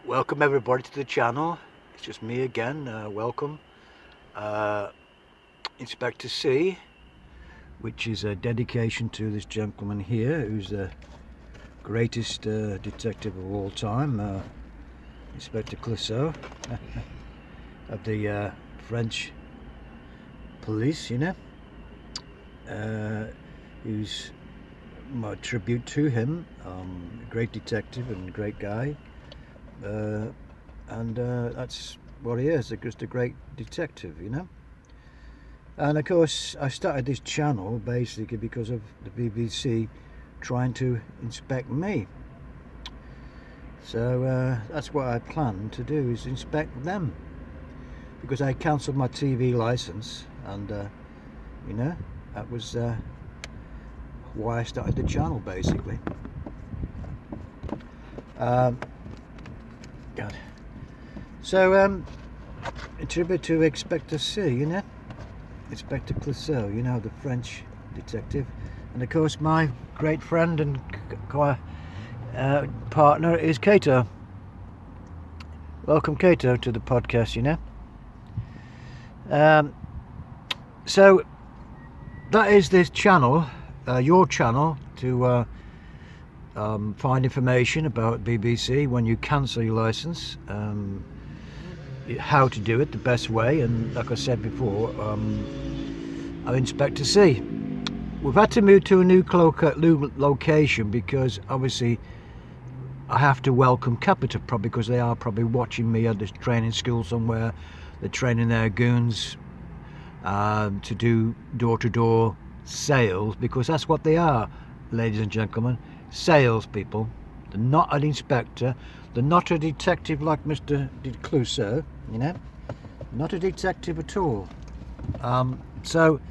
Welcome everybody to the channel. It's just me again. Welcome. Inspector C, which is a dedication to this gentleman here, who's the greatest detective of all time, Inspector Clouseau of the French police, who's my tribute to him. Great detective and great guy. That's what he is, just a great detective. And of course I started this channel basically because of the BBC trying to inspect me. So that's what I plan to do, is inspect them, because I cancelled my TV license, and that was why I started the channel basically. God. So a tribute to Inspector C, Inspector Clouseau, the French detective, and of course my great friend and partner is Kato. Welcome, Kato, to the podcast. So that is this channel, your channel, to find information about BBC when you cancel your license, how to do it the best way, and like I said before, I'm Inspector C. We've had to move to a new location because obviously I have to welcome Capita, probably because they are probably watching me at this training school somewhere. They're training their goons to do door-to-door sales, because that's what they are, ladies and gentlemen. Salespeople. They're not an inspector. They're not a detective like Mr. Clouseau, not a detective at all. So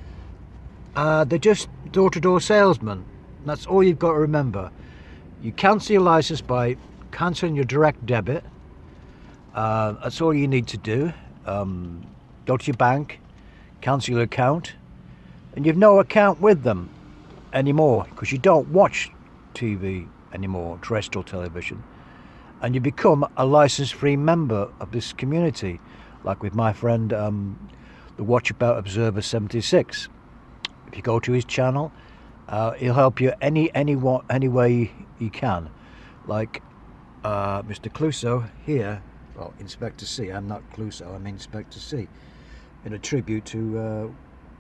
they're just door-to-door salesmen. That's all you've got to remember. You cancel your license by cancelling your direct debit. That's all you need to do. Go to your bank, cancel your account, and you've no account with them anymore, because you don't watch TV anymore, terrestrial television, and you become a license-free member of this community, like with my friend, the Watchabout Observer 76. If you go to his channel, he'll help you any way he can. Like Mr. Clouseau here, well, Inspector C. I'm not Clouseau, I'm Inspector C. In a tribute to,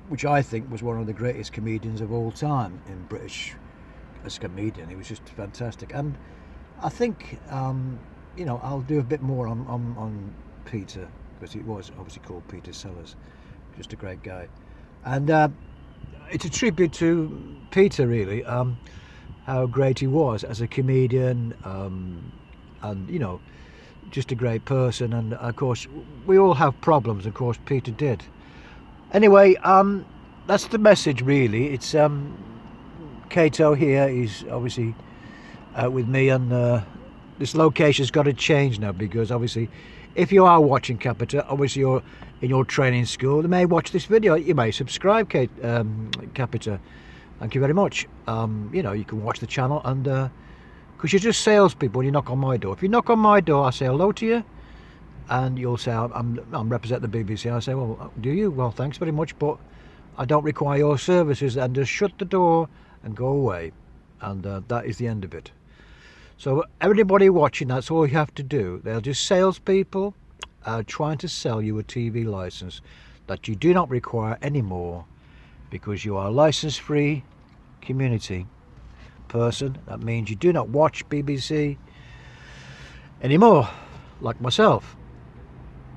which I think was one of the greatest comedians of all time in British. As a comedian, he was just fantastic. And I think I'll do a bit more on Peter, because he was obviously called Peter Sellers, just a great guy. And it's a tribute to Peter, really, how great he was as a comedian, and just a great person. And of course we all have problems, of course Peter did. Anyway, that's the message really. It's Kato here is obviously with me, and this location's got to change now, because obviously if you are watching Capita, obviously you're in your training school, you may watch this video, you may subscribe, Capita. Thank you very much. You can watch the channel, and because you're just salespeople when you knock on my door. If you knock on my door, I say hello to you, and you'll say I'm representing the BBC. I say, well, do you? Well, thanks very much, but I don't require your services, and just shut the door and go away, and that is the end of it. So everybody watching, that's all you have to do. They're just salespeople trying to sell you a TV license that you do not require anymore, because you are a license-free community person. That means you do not watch BBC anymore, like myself.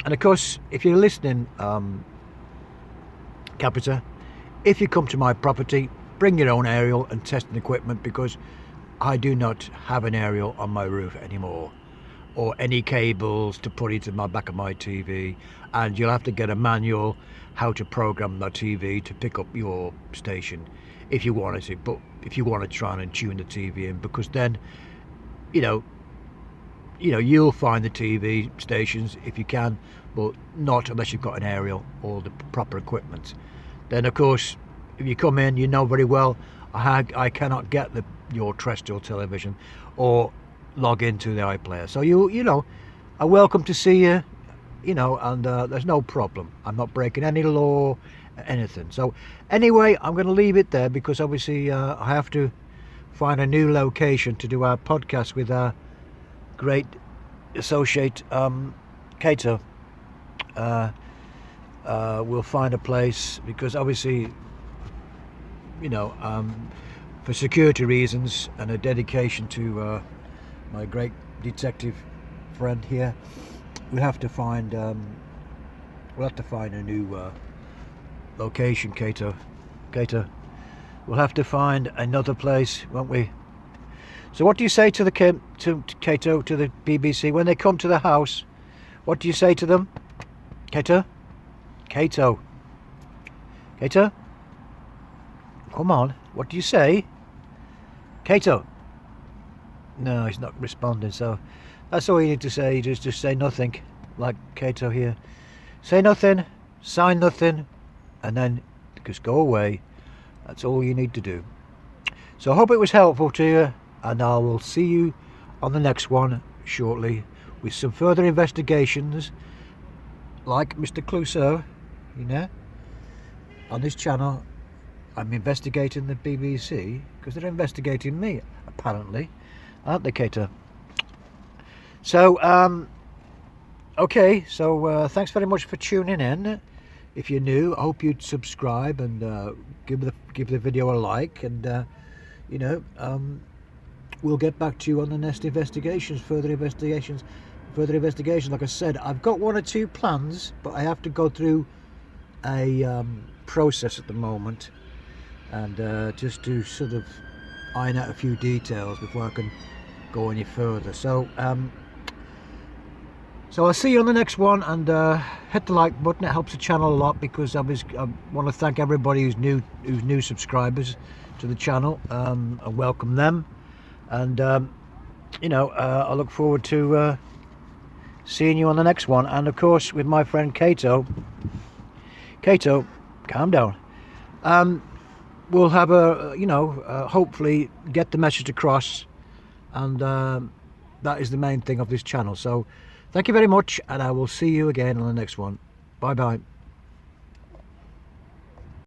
And of course, if you're listening, Capita, if you come to my property, bring your own aerial and testing equipment, because I do not have an aerial on my roof anymore, or any cables to put into the back of my TV, and you'll have to get a manual how to program the TV to pick up your station if you wanted to. But if you want to try and tune the TV in, because then you'll find the TV stations if you can, but not unless you've got an aerial or the proper equipment. Then of course, if you come in, you know very well I cannot get your terrestrial television or log into the iPlayer. So are welcome to see you, you know, and there's no problem. I'm not breaking any law, anything. So anyway, I'm going to leave it there because obviously I have to find a new location to do our podcast with our great associate Cato. We'll find a place because obviously, you know, for security reasons and a dedication to my great detective friend here, we'll have to find a new location, Cato. We'll have to find another place, won't we? So what do you say to the Cato, to the BBC when they come to the house? What do you say to them, Cato? Cato, come on, what do you say, Cato? No, he's not responding, so that's all you need to say. Just say nothing, like Cato here. Say nothing, sign nothing, and then just go away. That's all you need to do. So I hope it was helpful to you, and I will see you on the next one shortly with some further investigations like Mr. Clouseau, you know. On this channel I'm investigating the BBC because they're investigating me, apparently, aren't they, Cato? So okay, so thanks very much for tuning in. If you're new, I hope you'd subscribe and give the video a like, and you know, we'll get back to you on the next investigations, further investigations. Like I said, I've got one or two plans, but I have to go through a process at the moment, and just to sort of iron out a few details before I can go any further. So I'll see you on the next one, and hit the like button. It helps the channel a lot because I want to thank everybody who's new subscribers to the channel, and welcome them. And you know, I look forward to seeing you on the next one, and of course with my friend Cato, calm down. We'll have you know, hopefully get the message across, and that is the main thing of this channel. So thank you very much, and I will see you again on the next one. Bye bye.